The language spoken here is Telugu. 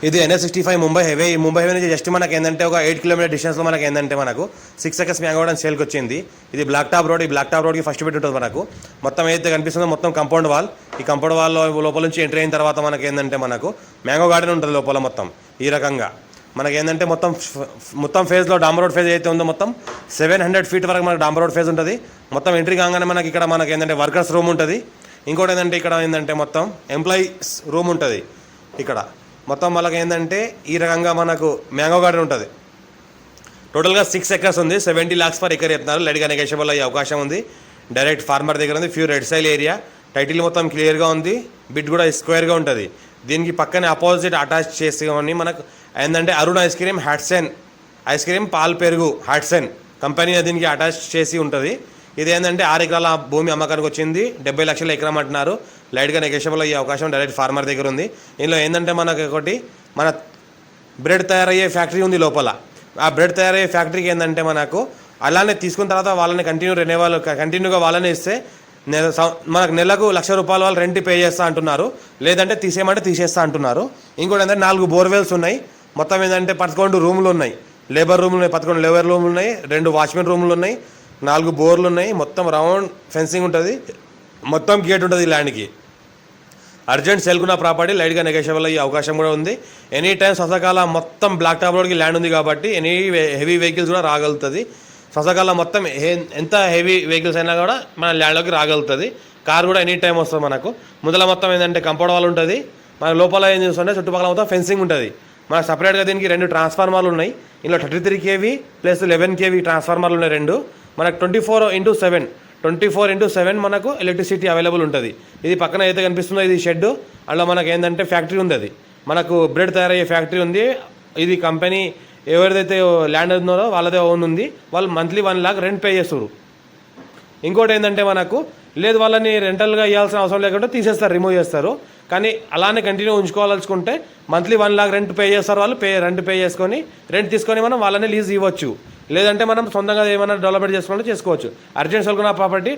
ఇది NH65 ముంబై హైవే నుంచి జస్ట్ మనకి ఏంటంటే ఒక 8 కిలోమీటర్ డిస్టెన్స్లో మనకి ఏంటంటే మనకు 6 acres మ్యాంగో గార్డెన్ సేల్కి వచ్చింది. ఇది బ్లాక్ టాప్ రోడ్. ఈ బ్లాక్ టాప్ రోడ్కి ఫస్ట్ బిట్ ఉంటుంది మనకు. మొత్తం ఏదైతే కనిపిస్తుందో మొత్తం కంపౌండ్ వాల్. ఈ కంపౌండ్ వాల్ లోపల నుంచి ఎంట్రీ అయిన తర్వాత మనకి ఏంటంటే మనకు మ్యాంగో గార్డెన్ ఉంటుంది లోపల మొత్తం ఈ రకంగా. మనకి ఏంటంటే మొత్తం ఫేజ్లో డాంబర్ రోడ్ ఫేజ్ అయితే ఉందో మొత్తం 700 feet వరకు మనకు డాంబర్ రోడ్ ఫేజ్ ఉంటుంది. మొత్తం ఎంట్రీ కాగానే మనకి ఇక్కడ మనకి ఏంటంటే వర్కర్స్ రూమ్ ఉంటుంది. ఇంకోటి ఏంటంటే ఇక్కడ ఏంటంటే మొత్తం ఎంప్లాయీస్ రూమ్ ఉంటుంది. ఇక్కడ మొత్తం వాళ్ళకి ఏంటంటే ఈ రకంగా మనకు మ్యాంగో గార్డెన్ ఉంటుంది. టోటల్గా 6 acres ఉంది. 70 lakhs per acre చెప్తున్నారు. లైట్గా నెగోషియబుల్ అయ్యే అవకాశం ఉంది. డైరెక్ట్ ఫార్మర్ దగ్గర ఉంది. Few red సైల్ area. టైటిల్ మొత్తం క్లియర్గా ఉంది. బిట్ కూడా స్క్వేర్గా ఉంటుంది. దీనికి పక్కనే అపోజిట్ అటాచ్ చేసి మనకు ఏంటంటే Arun ice cream Hatsun ice cream పాల్ పెరుగు హ్యాట్సెన్ కంపెనీ దీనికి అటాచ్ చేసి ఉంటుంది. ఇది ఏంటంటే 6 ఎకరాల భూమి అమ్మకానికి వచ్చింది. 70 లక్షల ఎకరం అంటున్నారు. లైట్గా నెగోషియబుల్ అయ్యే అవకాశం డైరెక్ట్ ఫార్మర్ దగ్గర ఉంది. ఇందులో ఏంటంటే మనకు ఒకటి మన బ్రెడ్ తయారయ్యే ఫ్యాక్టరీ ఉంది లోపల. ఆ బ్రెడ్ తయారయ్యే ఫ్యాక్టరీకి ఏంటంటే మనకు అలానే తీసుకున్న తర్వాత వాళ్ళని కంటిన్యూగా వాళ్ళనే ఇస్తే మనకు నెలకు ₹1,00,000 వాళ్ళు రెంట్ పే చేస్తా అంటున్నారు. లేదంటే తీసేయమంటే తీసేస్తా అంటున్నారు. ఇంకోటి ఏంటంటే 4 బోర్వెల్స్ ఉన్నాయి. మొత్తం ఏంటంటే 11 రూములు ఉన్నాయి. లేబర్ రూములు ఉన్నాయి. 11 లేబర్ రూములు ఉన్నాయి. 2 వాచ్మెన్ రూములు ఉన్నాయి. 4 బోర్లు ఉన్నాయి. మొత్తం రౌండ్ ఫెన్సింగ్ ఉంటుంది. మొత్తం గేట్ ఉంటుంది ఈ ల్యాండ్కి. అర్జెంట్ సేల్కున్న ప్రాపర్టీ లైట్గా నెగోషియబుల్ అయ్యే అవకాశం కూడా ఉంది. ఎనీ టైం ససకాల మొత్తం బ్లాక్ టాప్ రోడ్కి ల్యాండ్ ఉంది కాబట్టి ఎనీ హెవీ వెహికల్స్ కూడా రాగలుగుతుంది. ససకాల మొత్తం ఎంత హెవీ వెహికల్స్ అయినా కూడా మన ల్యాండ్లోకి రాగలుగుతుంది. కార్ కూడా ఎనీ టైం వస్తుంది మనకు. ముందర మొత్తం ఏంటంటే కంపౌండ్ వాల్ ఉంటుంది. మన లోపల ఏం చేస్తుంటే చుట్టుపక్కల మొత్తం ఫెన్సింగ్ ఉంటుంది. మనకు సపరేట్గా దీనికి 2 ట్రాన్స్ఫార్మర్లు ఉన్నాయి. ఇందులో 33 kV ప్లస్ 11 kV ట్రాన్స్ఫార్మర్లు ఉన్నాయి 2. మనకు 24x7 మనకు ఎలక్ట్రిసిటీ అవైలబుల్ ఉంటుంది. ఇది పక్కన అయితే కనిపిస్తుందో ఇది షెడ్. అందులో మనకు ఏంటంటే ఫ్యాక్టరీ ఉంది. అది మనకు బ్రెడ్ తయారయ్యే ఫ్యాక్టరీ ఉంది. ఇది కంపెనీ ఎవరిదైతే ల్యాండ్ ఉందో వాళ్ళదే ఓన్ ఉంది. వాళ్ళు మంత్లీ 1 lakh రెంట్ పే చేస్తారు. ఇంకోటి ఏంటంటే మనకు లేదు వాళ్ళని రెంటల్గా ఇవ్వాల్సిన అవసరం లేకుండా తీసేస్తారు, రిమూవ్ చేస్తారు. కానీ అలానే కంటిన్యూ ఉంచుకోవాలనుకుంటే మంత్లీ 1 lakh రెంట్ పే చేస్తారు. వాళ్ళు రెంట్ పే చేసుకొని రెంట్ తీసుకొని మనం వాళ్ళని లీజ్ ఇవ్వచ్చు. లేదంటే మనం సొంతంగా ఏమైనా డెవలప్మెంట్ చేసుకోవాలంటే చేసుకోవచ్చు. Urgent సరుకున్న property